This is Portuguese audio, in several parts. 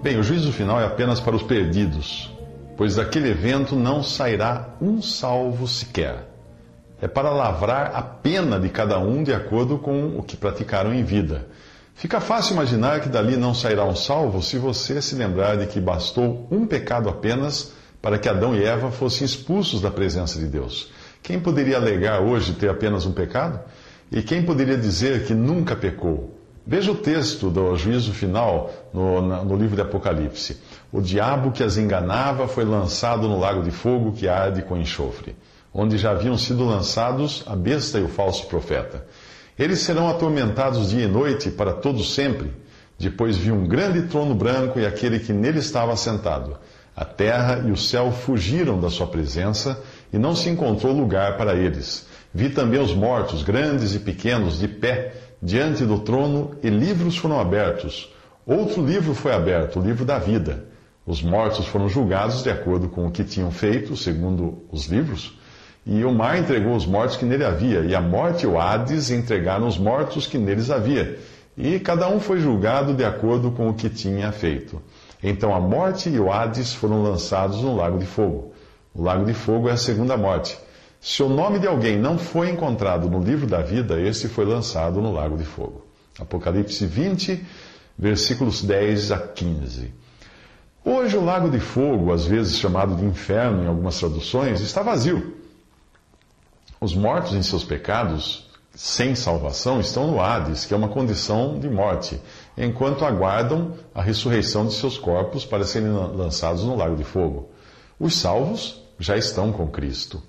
Bem, o juízo final é apenas para os perdidos, pois daquele evento não sairá um salvo sequer. É para lavrar a pena de cada um de acordo com o que praticaram em vida. Fica fácil imaginar que dali não sairá um salvo se você se lembrar de que bastou um pecado apenas para que Adão e Eva fossem expulsos da presença de Deus. Quem poderia alegar hoje ter apenas um pecado? E quem poderia dizer que nunca pecou? Veja o texto do juízo final no livro de Apocalipse. O diabo que as enganava foi lançado no lago de fogo que arde com enxofre, onde já haviam sido lançados a besta e o falso profeta. Eles serão atormentados dia e noite para todo sempre. Depois vi um grande trono branco e aquele que nele estava sentado. A terra e o céu fugiram da sua presença e não se encontrou lugar para eles. Vi também os mortos, grandes e pequenos, de pé, diante do trono, e livros foram abertos. Outro livro foi aberto, o livro da vida. Os mortos foram julgados de acordo com o que tinham feito, segundo os livros, e o mar entregou os mortos que nele havia, e a morte e o Hades entregaram os mortos que neles havia, e cada um foi julgado de acordo com o que tinha feito. Então a morte e o Hades foram lançados no lago de fogo. O lago de fogo é a segunda morte. Se o nome de alguém não foi encontrado no livro da vida, esse foi lançado no lago de fogo. Apocalipse 20, versículos 10 a 15. Hoje o lago de fogo, às vezes chamado de inferno em algumas traduções, está vazio. Os mortos em seus pecados, sem salvação, estão no Hades, que é uma condição de morte, enquanto aguardam a ressurreição de seus corpos para serem lançados no lago de fogo. Os salvos já estão com Cristo.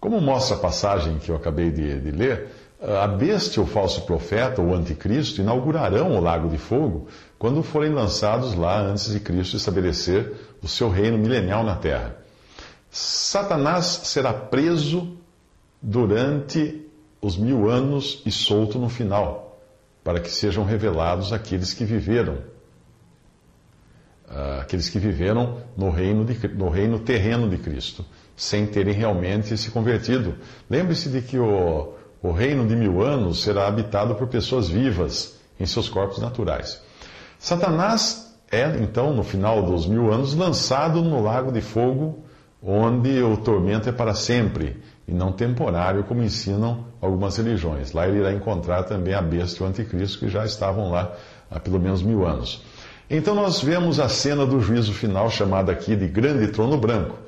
Como mostra a passagem que eu acabei de ler, a besta, o falso profeta, o anticristo, inaugurarão o lago de fogo quando forem lançados lá antes de Cristo estabelecer o seu reino milenial na terra. Satanás será preso durante os 1000 anos e solto no final, para que sejam revelados aqueles que viveram no reino terreno de Cristo, sem terem realmente se convertido. Lembre-se de que o reino de 1000 anos será habitado por pessoas vivas em seus corpos naturais. Satanás é, então, no final dos 1000 anos, lançado no lago de fogo, onde o tormento é para sempre, e não temporário, como ensinam algumas religiões. Lá ele irá encontrar também a besta e o anticristo, que já estavam lá há pelo menos 1000 anos. Então nós vemos a cena do juízo final, chamada aqui de Grande Trono Branco.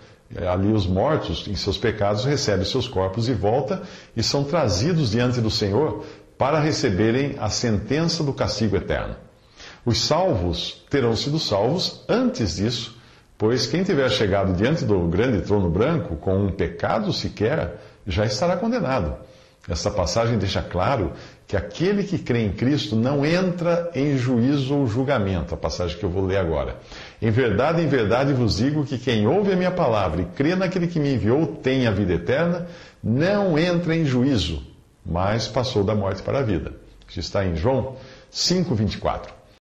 Ali os mortos, em seus pecados, recebem seus corpos de volta e são trazidos diante do Senhor para receberem a sentença do castigo eterno. Os salvos terão sido salvos antes disso, pois quem tiver chegado diante do grande trono branco com um pecado sequer, já estará condenado. Esta passagem deixa claro que aquele que crê em Cristo não entra em juízo ou julgamento, a passagem que eu vou ler agora. Em verdade vos digo que quem ouve a minha palavra e crê naquele que me enviou tem a vida eterna, não entra em juízo, mas passou da morte para a vida. Isso está em João 5:24.